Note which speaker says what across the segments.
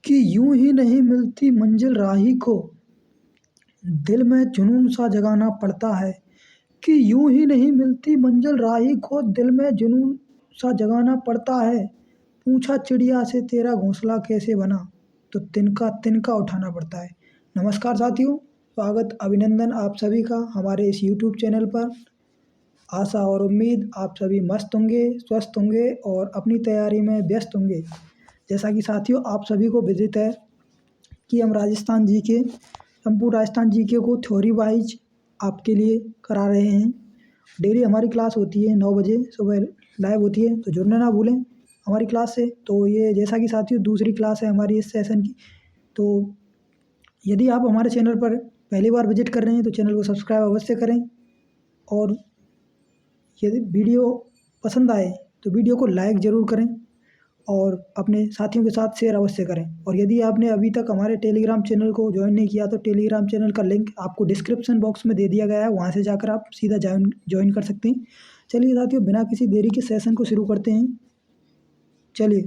Speaker 1: कि यूं ही नहीं मिलती मंजिल राही को, दिल में जुनून सा जगाना पड़ता है। कि यूं ही नहीं मिलती मंजिल राही को, दिल में जुनून सा जगाना पड़ता है। पूछा चिड़िया से तेरा घोंसला कैसे बना, तो तिनका तिनका उठाना पड़ता है। नमस्कार साथियों, स्वागत अभिनंदन आप सभी का हमारे इस यूट्यूब चैनल पर। आशा और उम्मीद आप सभी मस्त होंगे, स्वस्थ होंगे और अपनी तैयारी में व्यस्त होंगे। जैसा कि साथियों आप सभी को विदित है कि हम संपूर्ण राजस्थान जीके को थ्योरी वाइज आपके लिए करा रहे हैं। डेली हमारी क्लास होती है 9 बजे सुबह, लाइव होती है, तो जुड़ना ना भूलें हमारी क्लास से। तो ये जैसा कि साथियों दूसरी क्लास है हमारी इस सेशन की। तो यदि आप हमारे चैनल पर पहली बार विजिट कर रहे हैं तो चैनल को सब्सक्राइब अवश्य करें, और यदि वीडियो पसंद आए तो वीडियो को लाइक ज़रूर करें और अपने साथियों के साथ शेयर अवश्य करें। और यदि आपने अभी तक हमारे टेलीग्राम चैनल को ज्वाइन नहीं किया तो टेलीग्राम चैनल का लिंक आपको डिस्क्रिप्शन बॉक्स में दे दिया गया है, वहाँ से जाकर आप सीधा ज्वाइन कर सकते हैं। चलिए साथियों, बिना किसी देरी के सेशन को शुरू करते हैं। चलिए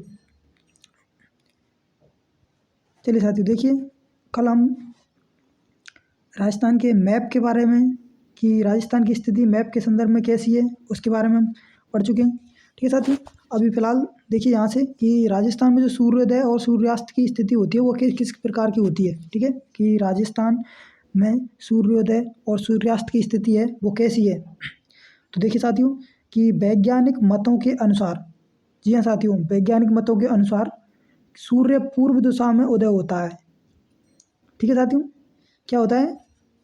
Speaker 1: साथियों, देखिए कल हम राजस्थान के मैप के बारे में, कि राजस्थान की स्थिति मैप के संदर्भ में कैसी है, उसके बारे में हम पढ़ चुके हैं। ठीक है साथियों, अभी फ़िलहाल देखिए यहाँ से कि राजस्थान में जो सूर्योदय और सूर्यास्त की स्थिति होती है वो किस प्रकार की होती है। ठीक है, कि राजस्थान में सूर्योदय और सूर्यास्त की स्थिति है वो कैसी है। तो देखिए साथियों कि वैज्ञानिक मतों के अनुसार, जी हाँ साथियों, वैज्ञानिक मतों के अनुसार सूर्य पूर्व दिशा में उदय होता है। ठीक है साथियों, क्या होता है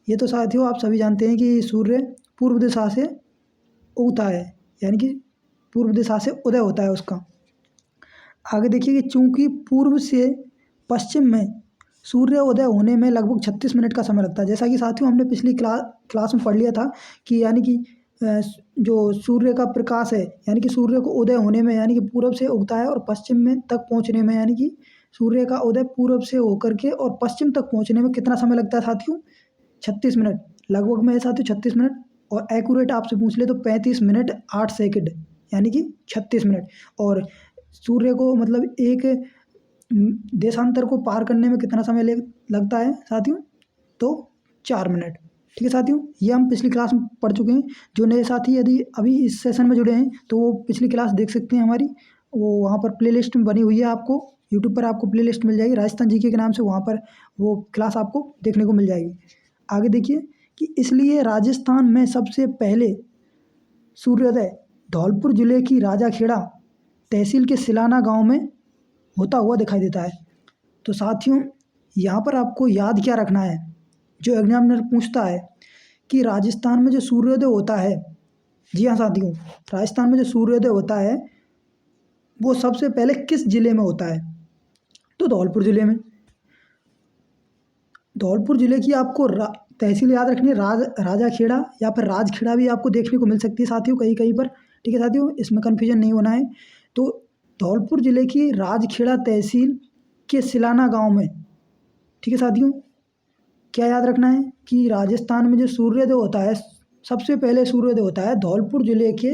Speaker 1: ये तो साथियों आप सभी जानते हैं कि सूर्य पूर्व दिशा से उगता है, यानी कि पूर्व दिशा से उदय होता है उसका। आगे देखिए कि चूंकि पूर्व से पश्चिम में सूर्य उदय होने में लगभग 36 मिनट का समय लगता है। जैसा कि साथियों हमने पिछली क्लास में पढ़ लिया था कि यानी कि जो सूर्य का प्रकाश है, यानी कि सूर्य को उदय होने में यानी कि पूर्व से उगता है और पश्चिम में तक पहुंचने में, यानी कि सूर्य का उदय पूर्व से होकर के और पश्चिम तक पहुंचने में कितना समय लगता है साथियों, 36 मिनट लगभग में है साथियों, 36 मिनट। और एक्यूरेट आपसे पूछ ले तो 35 मिनट 8 सेकंड, यानी कि 36 मिनट। और सूर्य को मतलब एक देशांतर को पार करने में कितना समय लगता है साथियों, तो 4 मिनट। ठीक है साथियों, ये हम पिछली क्लास में पढ़ चुके हैं। जो नए साथी यदि अभी इस सेशन में जुड़े हैं तो वो पिछली क्लास देख सकते हैं हमारी, वो वहाँ पर प्लेलिस्ट में बनी हुई है। आपको यूट्यूब पर आपको प्लेलिस्ट मिल जाएगी राजस्थान जीके के नाम से, वहाँ पर वो क्लास आपको देखने को मिल जाएगी। आगे देखिए कि इसलिए राजस्थान में सबसे पहले सूर्योदय धौलपुर जिले की राजाखेड़ा तहसील के सिलाना गांव में होता हुआ दिखाई देता है। तो साथियों यहाँ पर आपको याद क्या रखना है, जो एग्जामिनर पूछता है कि राजस्थान में जो सूर्योदय होता है, जी हाँ साथियों, राजस्थान में जो सूर्योदय होता है वो सबसे पहले किस जिले में होता है, तो धौलपुर जिले में। धौलपुर जिले की आपको तहसील याद रखनी है, राजाखेड़ा या फिर राजखेड़ा भी आपको देखने को मिल सकती है साथियों कहीं कहीं पर। ठीक है साथियों, इसमें कन्फ्यूजन नहीं होना है। तो धौलपुर जिले की राजखेड़ा तहसील के सिलाना गांव में, ठीक है साथियों, क्या याद रखना है कि राजस्थान में जो सूर्योदय होता है, सबसे पहले सूर्योदय होता है धौलपुर जिले के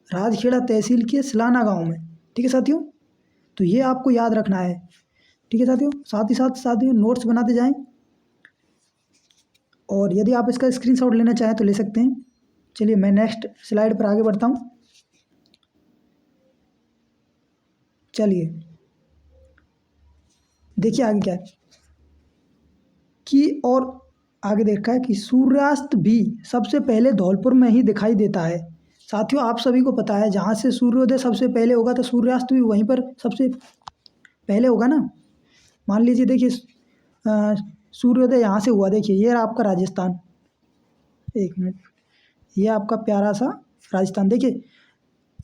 Speaker 1: राजखेड़ा तहसील के सिलाना गाँव में। ठीक है साथियों, तो ये आपको याद रखना है। ठीक है साथियों, साथ ही साथ साथियों नोट्स बनाते जाएं, और यदि आप इसका स्क्रीनशॉट लेना चाहें तो ले सकते हैं। चलिए मैं नेक्स्ट स्लाइड पर आगे बढ़ता हूँ। चलिए देखिए आगे क्या है कि, और आगे देखा है कि सूर्यास्त भी सबसे पहले धौलपुर में ही दिखाई देता है। साथियों आप सभी को पता है जहाँ से सूर्योदय सबसे पहले होगा तो सूर्यास्त भी वहीं पर सबसे पहले होगा ना। मान लीजिए देखिए सूर्योदय यहाँ से हुआ, देखिए ये आपका राजस्थान, एक मिनट, ये आपका प्यारा सा राजस्थान। देखिए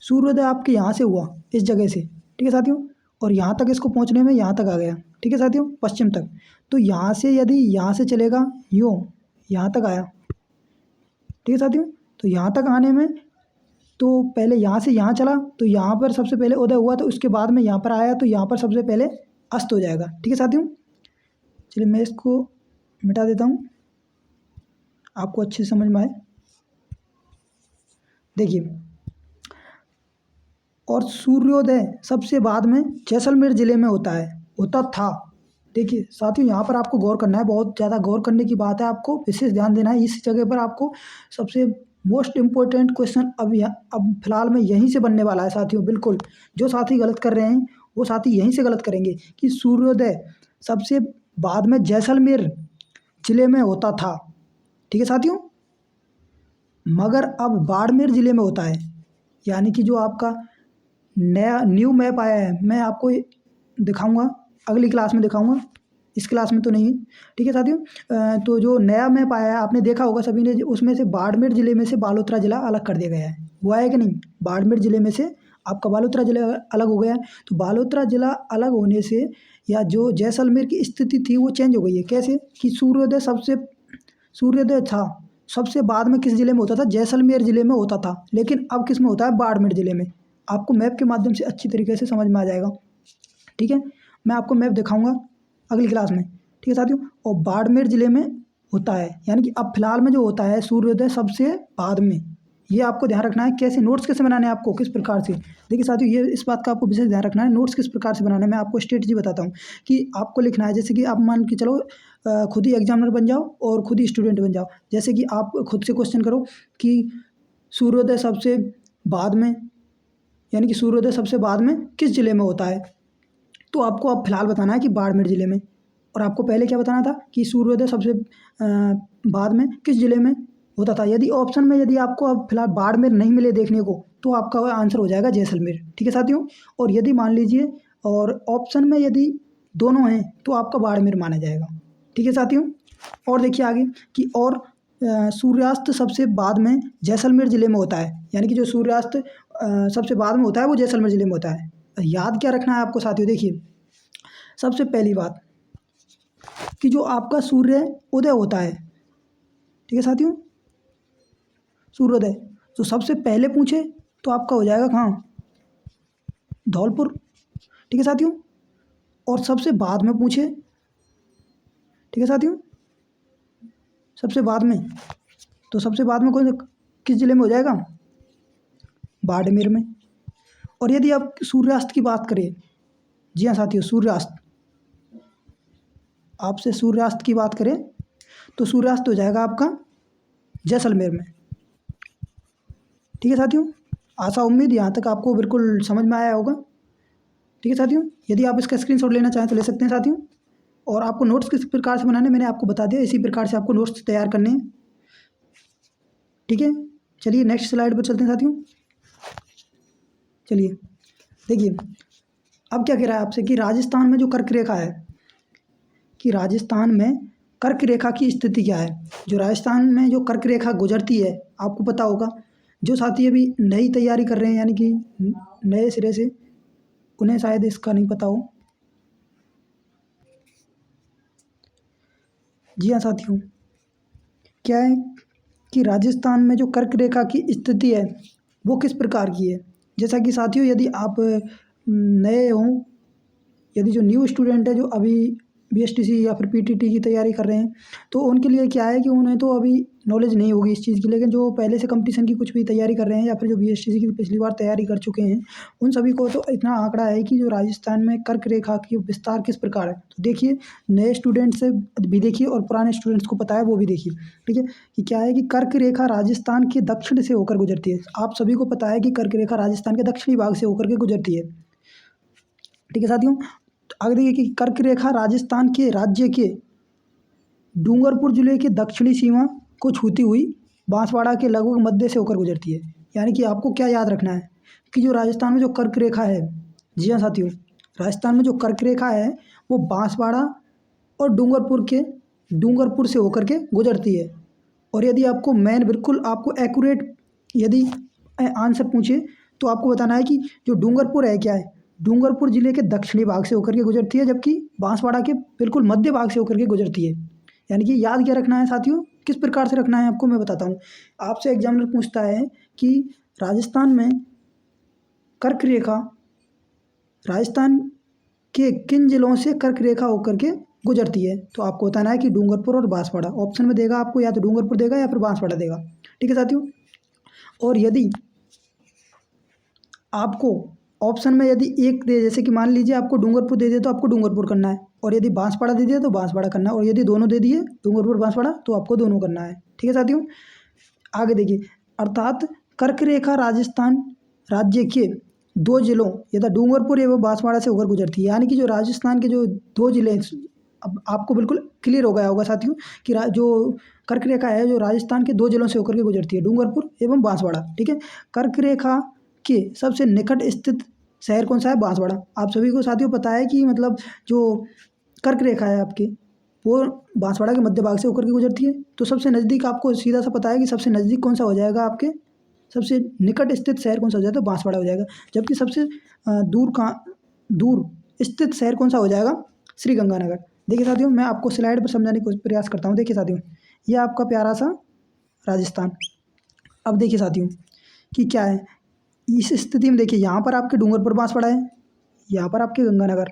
Speaker 1: सूर्योदय आपके यहाँ से हुआ इस जगह से, ठीक है साथियों, और यहाँ तक इसको पहुँचने में यहाँ तक आ गया। ठीक है साथियों, पश्चिम तक। तो यहाँ से यदि यहाँ से चलेगा यूँ, यहाँ तक आया। ठीक है साथियों, तो यहाँ तक आने में तो पहले यहाँ से यहाँ चला तो यहाँ पर सबसे पहले उदय हुआ, तो उसके बाद में यहाँ पर आया तो यहाँ पर सबसे पहले अस्त हो जाएगा। ठीक है साथियों, चलिए मैं इसको मिटा देता हूँ आपको अच्छे से समझ में आए। देखिए, और सूर्योदय सबसे बाद में जैसलमेर ज़िले में होता था। देखिए साथियों, यहाँ पर आपको गौर करना है, बहुत ज़्यादा गौर करने की बात है, आपको विशेष ध्यान देना है इस जगह पर। आपको सबसे मोस्ट इम्पोर्टेंट क्वेश्चन अब फिलहाल में यहीं से बनने वाला है साथियों। बिल्कुल जो साथी गलत कर रहे हैं वो साथी यहीं से गलत करेंगे कि सूर्योदय सबसे बाद में जैसलमेर जिले में होता था, ठीक है साथियों, मगर अब बाड़मेर जिले में होता है। यानी कि जो आपका नया न्यू मैप आया है, मैं आपको दिखाऊंगा, अगली क्लास में दिखाऊंगा, इस क्लास में तो नहीं है, ठीक है साथियों। तो जो नया मैप आया है आपने देखा होगा सभी ने, उसमें से बाड़मेर जिले में से बालोतरा जिला अलग कर दिया गया है। वो है कि नहीं, बाड़मेर जिले में से आपका बालोतरा जिला अलग हो गया है। तो बालोतरा जिला अलग होने से या जो जैसलमेर की स्थिति थी वो चेंज हो गई है। कैसे कि सूर्योदय था सबसे बाद में किस जिले में होता था, जैसलमेर जिले में होता था, लेकिन अब किस में होता है, बाड़मेर जिले में। आपको मैप के माध्यम से अच्छी तरीके से समझ में आ जाएगा, ठीक है। मैं आपको मैप दिखाऊंगा अगली क्लास में, ठीक है साथियों। और बाड़मेर जिले में होता है, यानी कि अब फिलहाल में जो होता है सूर्योदय सबसे बाद में। ये आपको ध्यान रखना है। कैसे नोट्स कैसे बनाने हैं आपको, किस प्रकार से, देखिए साथियों ये इस बात का आपको विशेष ध्यान रखना है। नोट्स किस प्रकार से बनाना है मैं आपको स्ट्रेटजी बताता हूँ कि आपको लिखना है। जैसे कि आप मान के चलो खुद ही एग्जामिनर बन जाओ और खुद ही स्टूडेंट बन जाओ। जैसे कि आप खुद से क्वेश्चन करो कि सूर्योदय सबसे बाद में, यानी कि सूर्योदय सबसे बाद में किस जिले में होता है, तो आपको अब फिलहाल बताना है कि बाड़मेर जिले में। और आपको पहले क्या बताना था कि सूर्योदय सबसे बाद में किस जिले में होता था। यदि ऑप्शन में यदि आपको अब फिलहाल बाड़मेर नहीं मिले देखने को, तो आपका आंसर हो जाएगा जैसलमेर, ठीक है साथियों। और यदि मान लीजिए और ऑप्शन में यदि दोनों हैं तो आपका बाड़मेर माना जाएगा, ठीक है साथियों। और देखिए आगे कि और सूर्यास्त सबसे बाद में जैसलमेर जिले में होता है, यानी कि जो सूर्यास्त सबसे बाद में होता है वो जैसलमेर जिले में होता है। याद क्या रखना है आपको साथियों, देखिए सबसे पहली बात कि जो आपका सूर्य उदय होता है, ठीक है साथियों, सूर्योदय तो सबसे पहले पूछे तो आपका हो जाएगा कहाँ, धौलपुर, ठीक है साथियों। और सबसे बाद में पूछे, ठीक है साथियों, सबसे बाद में, तो सबसे बाद में कौन किस जिले में हो जाएगा, बाड़मेर में। और यदि आप सूर्यास्त की बात करें, जी हाँ साथियों, सूर्यास्त, आपसे सूर्यास्त की बात करें तो सूर्यास्त हो जाएगा आपका जैसलमेर में, ठीक है साथियों। आशा उम्मीद यहाँ तक आपको बिल्कुल समझ में आया होगा, ठीक है साथियों। यदि आप इसका स्क्रीनशॉट लेना चाहें तो ले सकते हैं साथियों। और आपको नोट्स किस प्रकार से बनाने मैंने आपको बता दिया, इसी प्रकार से आपको नोट्स तैयार करने हैं, ठीक है। चलिए नेक्स्ट स्लाइड पर चलते हैं साथियों। चलिए देखिए अब क्या कह रहा है आपसे कि राजस्थान में जो कर्क रेखा है, कि राजस्थान में कर्क रेखा की स्थिति क्या है। जो राजस्थान में जो कर्क रेखा गुजरती है आपको पता होगा। जो साथी अभी नई तैयारी कर रहे हैं यानी कि नए सिरे से, उन्हें शायद इसका नहीं पता हो। जी हाँ साथियों, क्या है कि राजस्थान में जो कर्क रेखा की स्थिति है वो किस प्रकार की है। जैसा कि साथियों यदि आप नए हों, यदि जो न्यू स्टूडेंट है जो अभी बीएसटीसी या फिर पीटीटी की तैयारी कर रहे हैं, तो उनके लिए क्या है कि उन्हें तो अभी नॉलेज नहीं होगी इस चीज़ की। लेकिन जो पहले से कंपटीशन की कुछ भी तैयारी कर रहे हैं या फिर जो बीएसटीसी की पिछली बार तैयारी कर चुके हैं, उन सभी को तो इतना आंकड़ा है कि जो राजस्थान में कर्क रेखा की विस्तार किस प्रकार है। तो देखिए नए स्टूडेंट से भी देखिए और पुराने स्टूडेंट्स को पता है वो भी देखिए, ठीक है। कि क्या है कि कर्क रेखा राजस्थान के दक्षिण से होकर गुजरती है। आप सभी को पता है कि कर्क रेखा राजस्थान के दक्षिणी भाग से होकर के गुजरती है, ठीक है साथियों। आगे देखिए कि कर्क रेखा राजस्थान के राज्य के डूंगरपुर जिले की दक्षिणी सीमा को छूती हुई बांसवाड़ा के लगभग मध्य से होकर गुजरती है। यानी कि आपको क्या याद रखना है कि जो राजस्थान में जो कर्क रेखा है, जी हाँ साथियों, राजस्थान में जो कर्क रेखा है वो बांसवाड़ा और डूंगरपुर से होकर के गुजरती है। और यदि आपको मेन बिल्कुल आपको एक्यूरेट यदि आंसर पूछे तो आपको बताना है कि जो डूंगरपुर है क्या है, डूंगरपुर जिले के दक्षिणी भाग से होकर के गुजरती है, जबकि बांसवाड़ा के बिल्कुल मध्य भाग से होकर के गुजरती है। यानी कि याद क्या रखना है साथियों, किस प्रकार से रखना है आपको मैं बताता हूँ। आपसे एग्जामिनर पूछता है कि राजस्थान में कर्क रेखा राजस्थान के किन जिलों से कर्क रेखा होकर के गुजरती है, तो आपको बताना है कि डूंगरपुर और बांसवाड़ा। ऑप्शन में देगा आपको या तो डूंगरपुर देगा या फिर बांसवाड़ा देगा, ठीक है साथियों। और यदि आपको ऑप्शन में यदि एक दे, जैसे कि मान लीजिए आपको डूंगरपुर दे दिए तो आपको डूंगरपुर करना है, और यदि बांसवाड़ा दे दिए तो बांसवाड़ा करना है, और यदि दोनों दे दिए डूंगरपुर बांसवाड़ा तो आपको दोनों करना है। ठीक है साथियों, आगे देखिए, अर्थात कर्क रेखा राजस्थान राज्य के दो जिलों यथा डूंगरपुर एवं बांसवाड़ा से होकर गुजरती है। यानी कि जो राजस्थान के जो दो जिले, अब आपको बिल्कुल क्लियर हो गया होगा साथियों कि जो कर्क रेखा है जो राजस्थान के दो जिलों से होकर के गुजरती है, डूंगरपुर एवं बांसवाड़ा। ठीक है, कर्क रेखा के सबसे निकट स्थित शहर कौन सा है? बांसवाड़ा। आप सभी को साथियों पता है कि मतलब जो कर्क रेखा है आपकी वो बांसवाड़ा के मध्य भाग से होकर के गुजरती है। तो सबसे नज़दीक आपको सीधा सा पता है कि सबसे नज़दीक कौन सा हो जाएगा, आपके सबसे निकट स्थित शहर कौन सा हो जाएगा? तो बांसवाड़ा हो जाएगा। जबकि सबसे दूर स्थित शहर कौन सा हो जाएगा? श्रीगंगानगर। देखिए साथियों, मैं आपको स्लाइड पर समझाने का प्रयास करता हूँ। देखिए साथियों, ये आपका प्यारा सा राजस्थान। अब देखिए साथियों कि क्या है इस स्थिति में। देखिए यहाँ पर आपके डूंगरपुर बांसवाड़ा है, यहाँ पर आपके गंगानगर।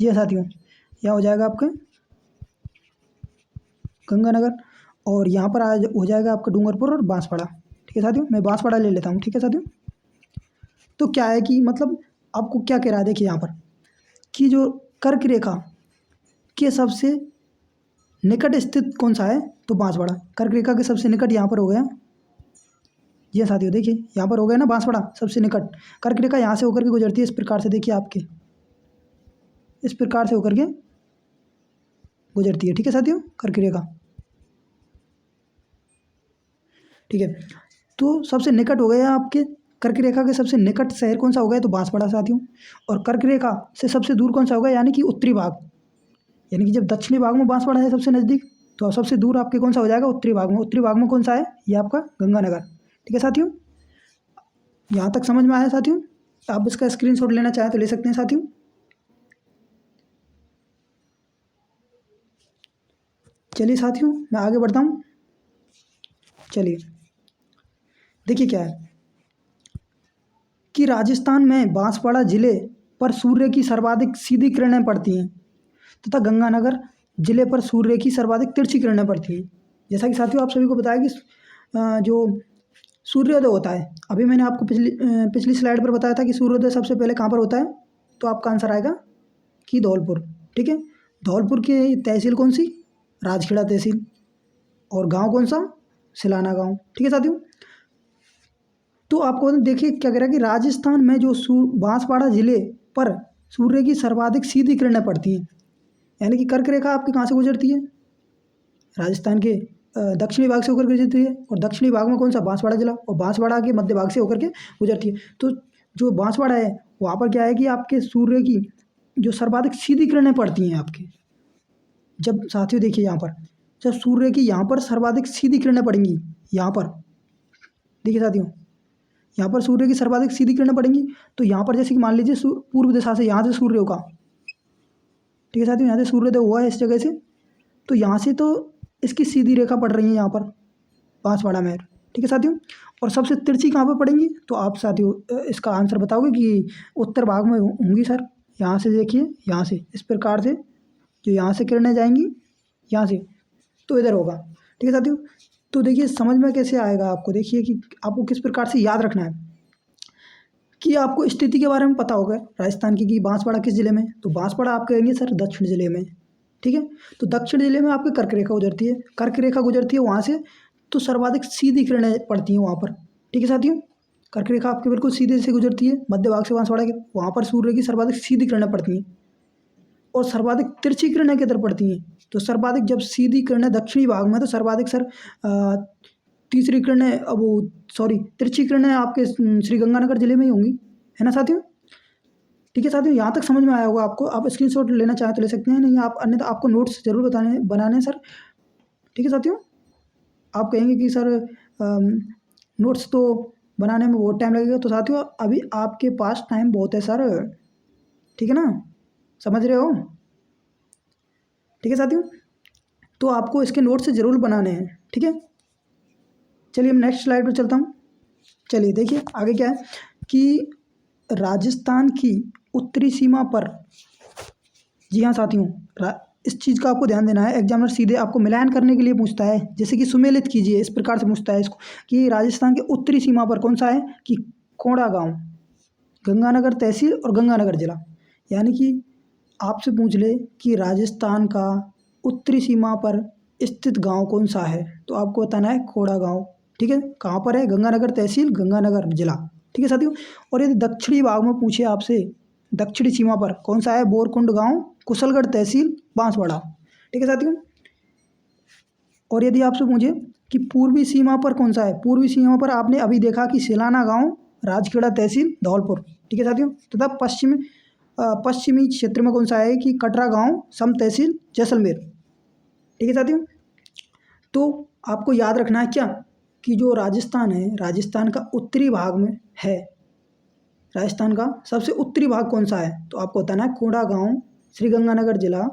Speaker 1: जी हाँ साथियों, यह हो जाएगा आपका गंगानगर, और यहाँ पर आज हो जाएगा आपका डूंगरपुर और बांसवाड़ा। ठीक है साथियों, मैं बांसवाड़ा ले लेता हूँ। ठीक है साथियों, तो क्या है कि मतलब आपको क्या कह रहा है, देखिए यहाँ पर कि जो कर्क रेखा के सबसे निकट स्थित कौन सा है? तो बांसवाड़ा। कर्क रेखा के सबसे निकट यहाँ पर हो गया। जी हाँ साथियों, देखिए यहाँ पर हो गया ना बांसवाड़ा सबसे निकट। कर्क रेखा यहाँ से होकर के गुजरती है इस प्रकार से। देखिए आपके इस प्रकार से होकर के गुजरती है। ठीक है साथियों, कर्क रेखा। ठीक है, तो सबसे निकट हो गया आपके कर्क रेखा के सबसे निकट शहर कौन सा हो गया? तो बांसवाड़ा साथियों। और कर्क रेखा से सबसे दूर कौन सा होगा? यानी कि उत्तरी भाग, यानी कि जब दक्षिणी भाग में बांसवाड़ा है सबसे नज़दीक, तो सबसे दूर आपके कौन सा हो जाएगा? उत्तरी भाग में। उत्तरी भाग में कौन सा है? ये आपका गंगानगर। ठीक है साथियों, यहाँ तक समझ में आया साथियों? आप इसका स्क्रीनशॉट लेना चाहें तो ले सकते हैं साथियों। चलिए साथियों, मैं आगे बढ़ता हूँ। चलिए देखिए क्या है कि राजस्थान में बांसवाड़ा जिले पर सूर्य की सर्वाधिक सीधी किरणें पड़ती हैं तथा गंगानगर जिले पर सूर्य की सर्वाधिक तिरछी किरणें पड़ती हैं। जैसा कि साथियों आप सभी को बताया कि जो सूर्योदय होता है, अभी मैंने आपको पिछली स्लाइड पर बताया था कि सूर्योदय सबसे पहले कहाँ पर होता है? तो आपका आंसर आएगा कि धौलपुर। ठीक है, धौलपुर की तहसील कौन सी? राजखेड़ा तहसील। और गांव कौन सा? सिलाना गांव। ठीक है साथियों, तो आपको देखिए क्या कह रहा है कि राजस्थान में जो बांसवाड़ा जिले पर सूर्य की सर्वाधिक सीधी किरणें पड़ती हैं। यानी कि कर्क रेखा आपके कहाँ से गुजरती है? राजस्थान के दक्षिणी भाग से होकर गुजरती है, और दक्षिणी भाग में कौन सा? बांसवाड़ा जिला, और बांसवाड़ा के मध्य भाग से होकर के गुजरती है। तो जो बांसवाड़ा है वहाँ पर क्या है कि आपके सूर्य की जो सर्वाधिक सीधी किरणें पड़ती हैं आपके, जब साथियों देखिए यहाँ पर जब सूर्य की यहाँ पर सर्वाधिक सीधी किरणें पड़ेंगी, यहाँ पर देखिए साथियों यहाँ पर सूर्य की सर्वाधिक सीधी किरणें पड़ेंगी, तो यहाँ पर जैसे कि मान लीजिए पूर्व दिशा से यहाँ से सूर्य होगा। ठीक है साथियों, यहाँ से सूर्योदय हुआ है इस जगह से, तो यहाँ से तो इसकी सीधी रेखा पड़ रही है यहाँ पर बांसवाड़ा में। ठीक है साथियों, और सबसे तिरछी कहाँ पर पड़ेंगी? तो आप साथियों इसका आंसर बताओगे कि उत्तर भाग में होंगी सर। यहाँ से देखिए, यहाँ से इस प्रकार से जो यहाँ से किरणें जाएंगी यहाँ से, तो इधर होगा। ठीक है साथियों, तो देखिए समझ में कैसे आएगा आपको। देखिए कि आपको किस प्रकार से याद रखना है कि आपको स्थिति के बारे में पता होगा राजस्थान की कि बांसवाड़ा किस जिले में। तो बांसवाड़ा आप कहेंगे सर दक्षिण जिले में। ठीक है, तो दक्षिण जिले में आपकी कर्क रेखा गुजरती है। कर्क रेखा गुजरती है वहाँ से, तो सर्वाधिक सीधी किरणें पड़ती हैं वहाँ पर। ठीक है साथियों, कर्क रेखा आपकी बिल्कुल सीधे से गुजरती है मध्य भाग से बांसवाड़ा के, वहाँ पर सूर्य की सर्वाधिक सीधी किरणें पड़ती हैं। और सर्वाधिक तिरछी किरणें किधर पड़ती हैं? तो सर्वाधिक जब सीधी किरणें दक्षिणी भाग में, तो सर्वाधिक सर तीसरी किरणें तिरछी किरणें आपके श्रीगंगानगर जिले में ही होंगी, है ना साथियों? ठीक है साथियों, यहाँ तक समझ में आया होगा आपको। आप स्क्रीनशॉट लेना चाहें तो ले सकते हैं, नहीं आप अन्यथा आपको नोट्स जरूर बनाने सर। ठीक है साथियों, आप कहेंगे कि सर नोट्स तो बनाने में बहुत टाइम लगेगा, तो साथियों अभी आपके पास टाइम बहुत है सर। ठीक है ना, समझ रहे हो? ठीक है साथियों, तो आपको इसके नोट्स ज़रूर बनाने हैं। ठीक है, चलिए मैं नेक्स्ट स्लाइड पर चलता हूँ। चलिए देखिए आगे क्या है कि राजस्थान की उत्तरी सीमा पर, जी हाँ साथियों इस चीज़ का आपको ध्यान देना है। एग्जामिनर सीधे आपको मिलान करने के लिए पूछता है, जैसे कि सुमेलित कीजिए, इस प्रकार से पूछता है इसको कि राजस्थान के उत्तरी सीमा पर कौन सा है? कि कोंड़ा गाँव। गंगानगर तहसील और गंगानगर जिला। यानी कि आपसे पूछ ले कि राजस्थान का उत्तरी सीमा पर स्थित गांव कौन सा है, तो आपको बताना है खोड़ा गांव। ठीक है, कहाँ पर है? गंगानगर तहसील, गंगानगर जिला। ठीक है साथियों। और यदि दक्षिणी भाग में पूछे आपसे, दक्षिणी सीमा पर कौन सा है? बोरकुंड गांव, कुशलगढ़ तहसील, बांसवाड़ा। ठीक है साथियों। और यदि आपसे पूछे कि पूर्वी सीमा पर कौन सा है, पूर्वी सीमा पर आपने अभी देखा कि सिलाना गांव, राजखेड़ा तहसील, धौलपुर। ठीक है साथियों। तथा पश्चिमी क्षेत्र में कौन सा है कि कटरा गांव, सम तहसील, जैसलमेर। ठीक है साथियों। तो आपको याद रखना है क्या कि जो राजस्थान है, राजस्थान का उत्तरी भाग में है, राजस्थान का सबसे उत्तरी भाग कौन सा है, तो आपको बताना है खोड़ा गांव, श्रीगंगानगर जिला,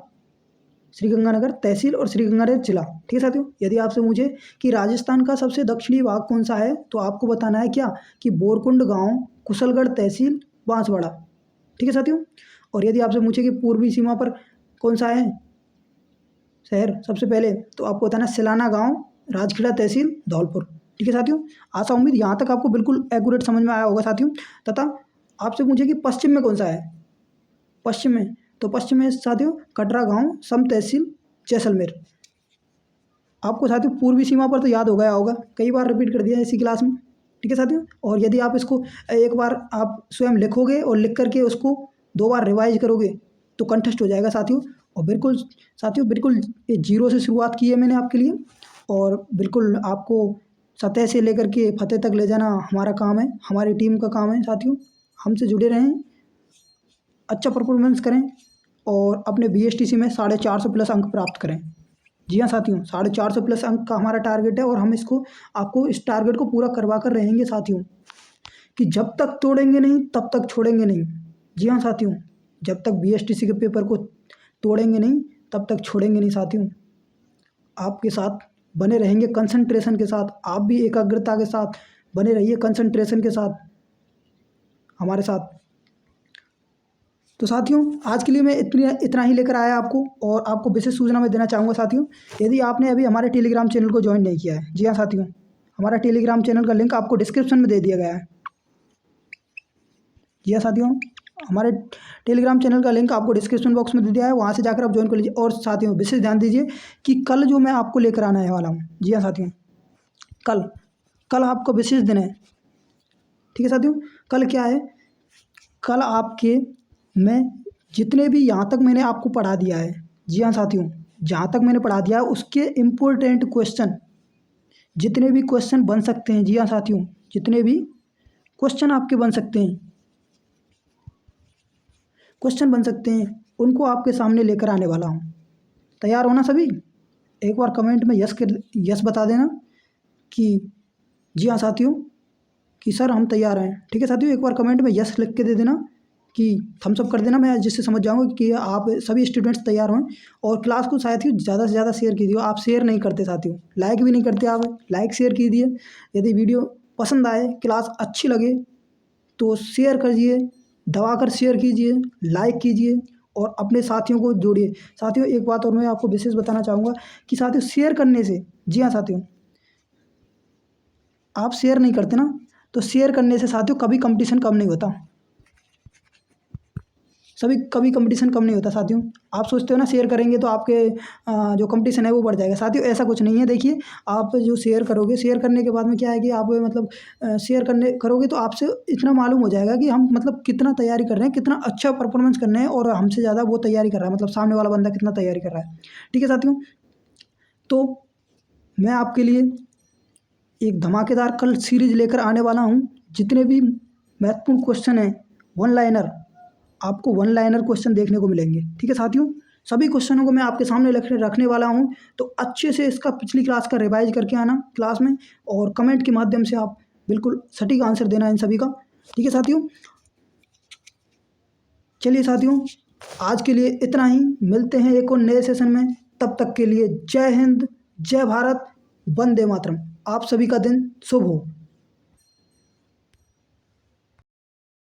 Speaker 1: श्रीगंगानगर तहसील और श्रीगंगानगर जिला। ठीक है साथियों। यदि आपसे पूछे कि राजस्थान का सबसे दक्षिणी भाग कौन सा है, तो आपको बताना है क्या कि बोरकुंड गांव, कुशलगढ़ तहसील, बांसवाड़ा। ठीक है साथियों। और यदि आपसे पूछे कि पूर्वी सीमा पर कौन सा है शहर सबसे पहले, तो आपको बताना है सिलाना गांव, राजखेड़ा तहसील, धौलपुर। ठीक है साथियों। आशा उम्मीद यहाँ तक आपको बिल्कुल एक्यूरेट समझ में आया होगा साथियों। तथा आपसे पूछे कि पश्चिम में कौन सा है, पश्चिम में, तो पश्चिम में साथियों कटरा गांव, सम तहसील, जैसलमेर। आपको साथियों पूर्वी सीमा पर तो याद हो गया होगा, कई बार रिपीट कर दिया इसी क्लास में। ठीक है साथियों। और यदि आप इसको एक बार आप स्वयं लिखोगे और लिख करके उसको 2 बार रिवाइज करोगे तो कंठस्थ हो जाएगा साथियों। और बिल्कुल साथियों, बिल्कुल ये जीरो से शुरुआत की है मैंने आपके लिए, और बिल्कुल आपको सतह से लेकर के फतेह तक ले जाना हमारा काम है, हमारी टीम का काम है साथियों। हमसे जुड़े रहें, अच्छा परफॉर्मेंस करें और अपने BSTC में 450 प्लस अंक प्राप्त करें। जी हाँ साथियों, 450 प्लस अंक का हमारा टारगेट है और हम इसको आपको इस टारगेट को पूरा करवा कर रहेंगे साथियों, कि जब तक तोड़ेंगे नहीं तब तक छोड़ेंगे नहीं। जी हाँ साथियों, जब तक BSTC के पेपर को तोड़ेंगे नहीं तब तक छोड़ेंगे नहीं साथियों। आपके साथ बने रहेंगे कंसंट्रेशन के साथ, आप भी एकाग्रता के साथ बने रहिए, कंसंट्रेशन के साथ हमारे साथ। तो साथियों आज के लिए मैं इतना ही लेकर आया आपको, और आपको विशेष सूचना मैं देना चाहूँगा साथियों, यदि आपने अभी हमारे टेलीग्राम चैनल को ज्वाइन नहीं किया है। जी हाँ साथियों, हमारा टेलीग्राम चैनल का लिंक आपको डिस्क्रिप्शन में दे दिया गया है। जी हाँ साथियों, हमारे टेलीग्राम चैनल का लिंक आपको डिस्क्रिप्शन बॉक्स में दे दिया है, वहाँ से जाकर आप ज्वाइन कर लीजिए। और साथियों विशेष ध्यान दीजिए कि कल जो मैं आपको लेकर आने वाला हूँ, जी हाँ साथियों, कल आपका विशेष दिन है। ठीक है साथियों। कल क्या है, कल आपके मैं जितने भी यहाँ तक मैंने आपको पढ़ा दिया है, जी हाँ साथियों, जहाँ तक मैंने पढ़ा दिया है उसके इम्पोर्टेंट क्वेश्चन, जितने भी क्वेश्चन बन सकते हैं, जी हाँ साथियों, जितने भी क्वेश्चन आपके बन सकते हैं, उनको आपके सामने लेकर आने वाला हूँ। तैयार होना सभी? एक बार कमेंट में यस बता देना कि जी हाँ साथियों, कि सर हम तैयार हैं। ठीक है साथियों, एक बार कमेंट में यस लिख के दे देना, कि थम्स अप कर देना, मैं जिससे समझ जाऊँगा कि आप सभी स्टूडेंट्स तैयार हों। और क्लास को साथियों ज़्यादा से ज़्यादा शेयर कीजिए। आप शेयर नहीं करते साथियों, लाइक भी नहीं करते आप, लाइक शेयर कीजिए। यदि वीडियो पसंद आए, क्लास अच्छी लगे तो शेयर करिए, दबाकर शेयर कीजिए, लाइक कीजिए और अपने साथियों को जोड़िए। साथियों एक बात और मैं आपको विशेष बताना चाहूँगा कि साथियों शेयर करने से, जी हाँ साथियों, आप शेयर नहीं करते ना, तो शेयर करने से साथियों कभी कंपटीशन कम नहीं होता, कभी कंपटीशन कम नहीं होता साथियों। आप सोचते हो ना शेयर करेंगे तो आपके जो कंपटीशन है वो बढ़ जाएगा, साथियों ऐसा कुछ नहीं है। देखिए आप जो शेयर करोगे, शेयर करने के बाद में क्या है कि आप मतलब शेयर करोगे तो आपसे इतना मालूम हो जाएगा कि हम मतलब कितना तैयारी कर रहे हैं, कितना अच्छा परफॉर्मेंस कर रहे हैं, और हमसे ज़्यादा वो तैयारी कर रहा है, मतलब सामने वाला बंदा कितना तैयारी कर रहा है। ठीक है साथियों। तो मैं आपके लिए एक धमाकेदार कल सीरीज लेकर आने वाला हूँ। जितने भी महत्वपूर्ण क्वेश्चन हैं, वन लाइनर, आपको वन लाइनर क्वेश्चन देखने को मिलेंगे। ठीक है साथियों, सभी क्वेश्चनों को मैं आपके सामने रखने वाला हूँ, तो अच्छे से इसका पिछली क्लास का रिवाइज करके आना क्लास में, और कमेंट के माध्यम से आप बिल्कुल सटीक आंसर देना इन सभी का। ठीक है साथियों। चलिए साथियों, आज के लिए इतना ही, मिलते हैं एक और नए सेशन में। तब तक के लिए जय हिंद, जय भारत, वंदे मातरम। आप सभी का दिन शुभ हो।